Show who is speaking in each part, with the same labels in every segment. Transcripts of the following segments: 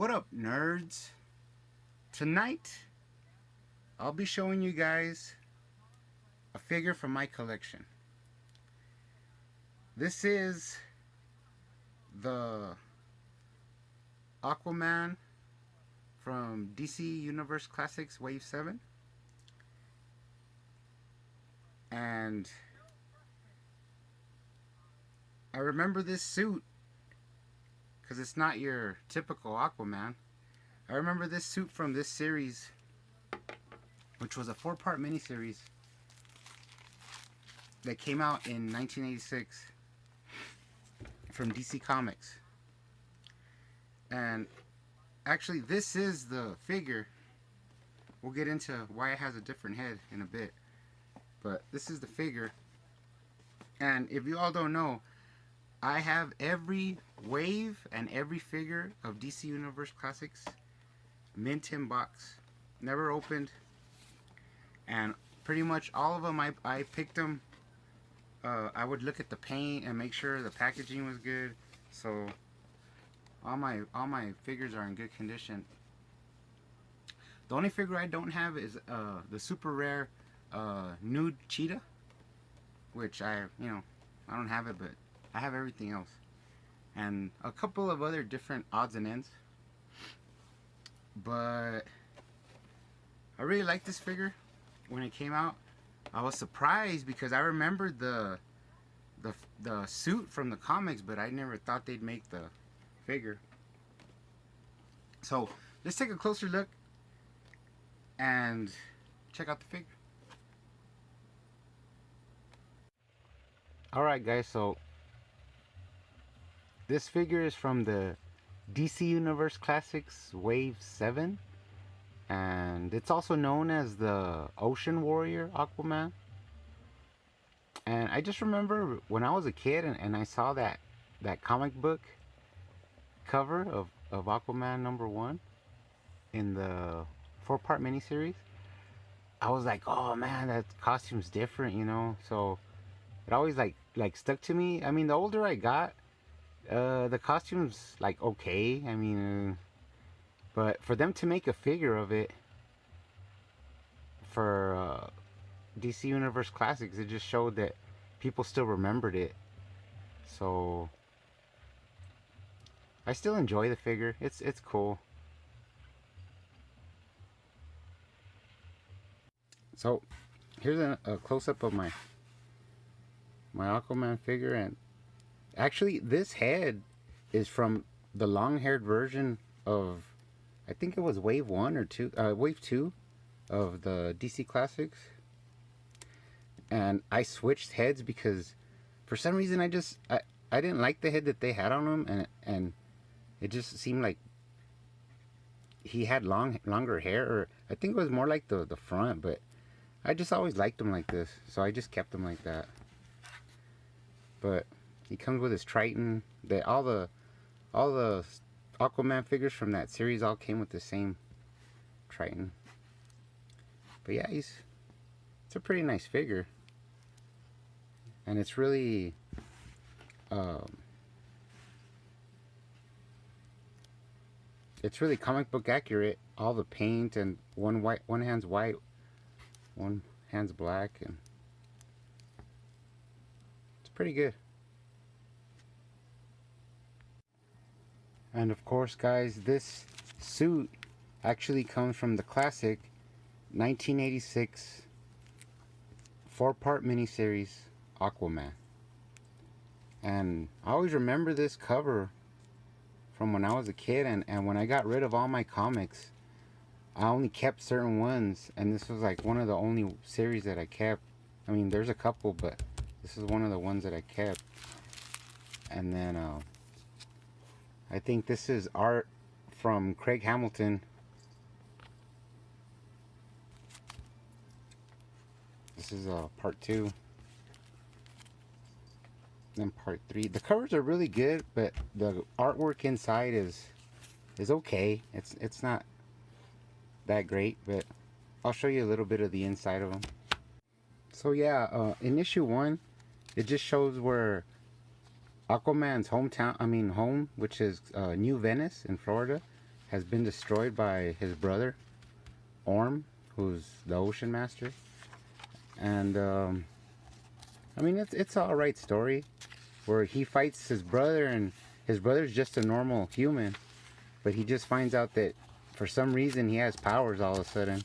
Speaker 1: What up, nerds? Tonight, I'll be showing you guys a figure from my collection. This is the Aquaman from DC Universe Classics Wave 7. And I remember this suit because it's not your typical Aquaman. I remember this suit from this series, which was a 4-part miniseries that came out in 1986 from DC Comics. And actually, this is the figure. We'll get into why it has a different head in a bit. But this is the figure. And if you all don't know, I have every wave and every figure of DC Universe Classics mint in box, never opened, and pretty much all of them I picked them. I would look at the paint and make sure the packaging was good, so all my figures are in good condition. The only figure I don't have is the super rare nude cheetah, which I don't have it, but I have everything else, and a couple of other different odds and ends. But I really like this figure. When it came out, I was surprised because I remembered the suit from the comics, but I never thought they'd make the figure. So let's take a closer look and check out the figure. Alright guys, so this figure is from the DC Universe Classics Wave 7, and it's also known as the Ocean Warrior Aquaman. And I just remember when I was a kid and I saw that comic book cover of Aquaman #1 in the 4-part miniseries, I was like, oh man, that costume's different, so it always like stuck to me. I mean, the older I got, the costume's like okay. I mean, but for them to make a figure of it for DC Universe Classics, it just showed that people still remembered it. So I still enjoy the figure. It's cool. So here's a close-up of my Aquaman figure, and actually this head is from the long-haired version of, I think it was Wave 1 or 2, Wave 2 of the DC Classics. And I switched heads because for some reason I didn't like the head that they had on him, and it just seemed like he had longer hair, or I think it was more like the front, but I just always liked him like this, so I just kept him like that. But he comes with his Triton. All the Aquaman figures from that series all came with the same Triton. But yeah, it's a pretty nice figure, and it's really comic book accurate. All the paint, and one hand's white, one hand's black, and it's pretty good. And of course, guys, this suit actually comes from the classic 1986 4-part miniseries Aquaman. And I always remember this cover from when I was a kid, and when I got rid of all my comics, I only kept certain ones, and this was like one of the only series that I kept. I mean, there's a couple, but this is one of the ones that I kept. And then I think this is art from Craig Hamilton. This is part 2. Then part 3. The covers are really good, but the artwork inside is okay. It's not that great, but I'll show you a little bit of the inside of them. So yeah, in issue 1, it just shows where Aquaman's home, which is New Venice in Florida, has been destroyed by his brother Orm, who's the Ocean Master. And I mean, it's all right story where he fights his brother, and his brother's just a normal human, but he just finds out that for some reason he has powers all of a sudden.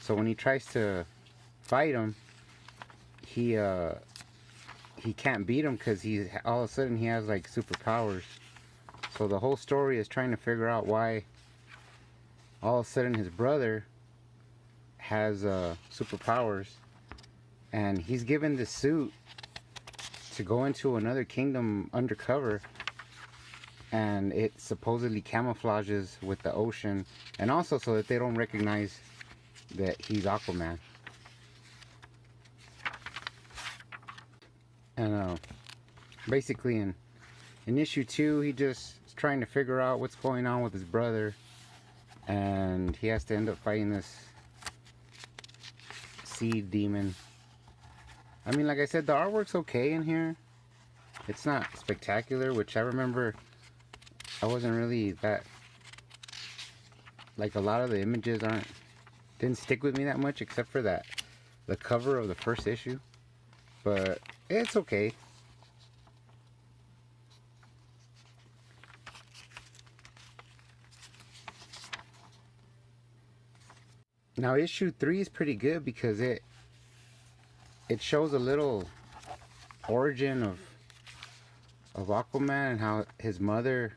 Speaker 1: So when he tries to fight him, he can't beat him because he all of a sudden he has like superpowers. So the whole story is trying to figure out why all of a sudden his brother has superpowers, and he's given this suit to go into another kingdom undercover, and it supposedly camouflages with the ocean, and also so that they don't recognize that he's Aquaman. And basically in issue 2, he just is trying to figure out what's going on with his brother, and he has to end up fighting this sea demon. I mean, like I said, the artwork's okay in here. It's not spectacular, which I remember I wasn't really that, like, a lot of the images didn't stick with me that much, except for the cover of the first issue. But it's okay. Now issue 3 is pretty good because it shows a little origin of Aquaman and how his mother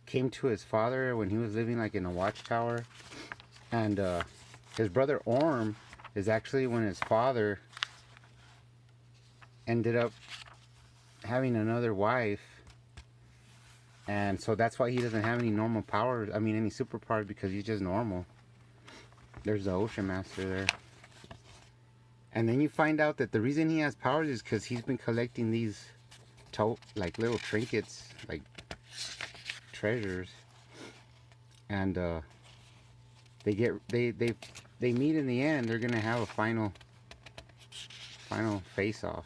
Speaker 1: came to his father when he was living like in a watchtower, and his brother Orm is actually when his father ended up having another wife, and so that's why he doesn't have any normal powers, I mean any superpowers, because he's just normal. There's the Ocean Master there. And then you find out that the reason he has powers is because he's been collecting these like little trinkets, like treasures, and they meet in the end. They're gonna have a final face-off.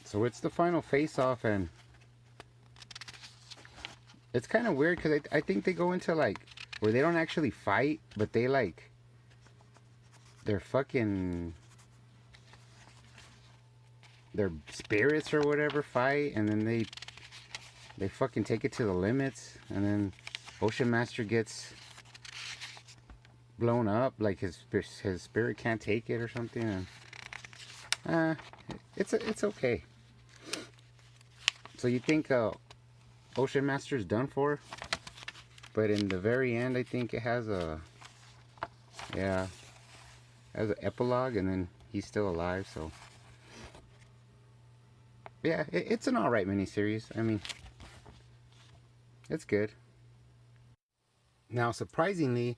Speaker 1: So it's the final face-off, and it's kind of weird because I think they go into like where they don't actually fight, but they like their spirits or whatever fight, and then they fucking take it to the limits, and then Ocean Master gets blown up, like his spirit can't take it or something, and it's okay. So you think Ocean Master's done for, but in the very end I think it has an epilogue, and then he's still alive. So yeah, it's an alright miniseries. I mean, it's good. Now surprisingly,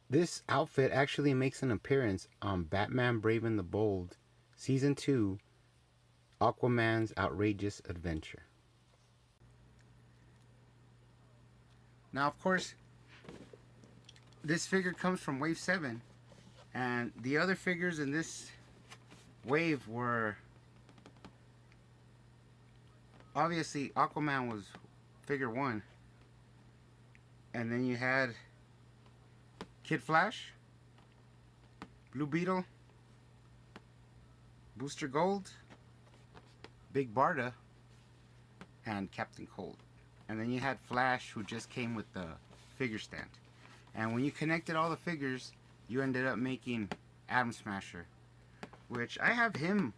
Speaker 1: this outfit actually makes an appearance on Batman Brave and the Bold Season 2, Aquaman's Outrageous Adventure. Now, of course, this figure comes from Wave 7, and the other figures in this wave were, obviously, Aquaman was figure 1, and then you had Kid Flash, Blue Beetle, Booster Gold, Big Barda, and Captain Cold. And then you had Flash, who just came with the figure stand. And when you connected all the figures, you ended up making Atom Smasher, which I have him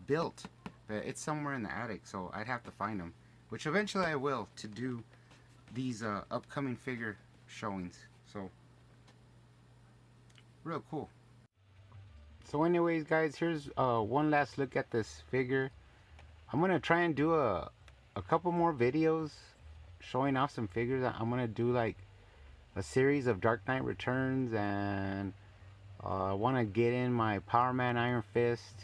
Speaker 1: built, but it's somewhere in the attic, so I'd have to find him, which eventually I will, to do these upcoming figure showings. So real cool. So anyways, guys, here's one last look at this figure. I'm gonna try and do a couple more videos showing off some figures. I'm gonna do like a series of Dark Knight Returns, and I want to get in my Power Man Iron Fist,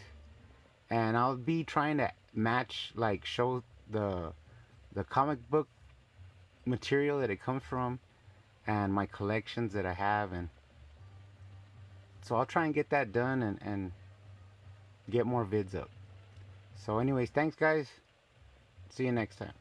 Speaker 1: and I'll be trying to match, like, show the comic book material that it comes from and my collections that I have, and so I'll try and get that done and get more vids up. So anyways, thanks guys, see you next time.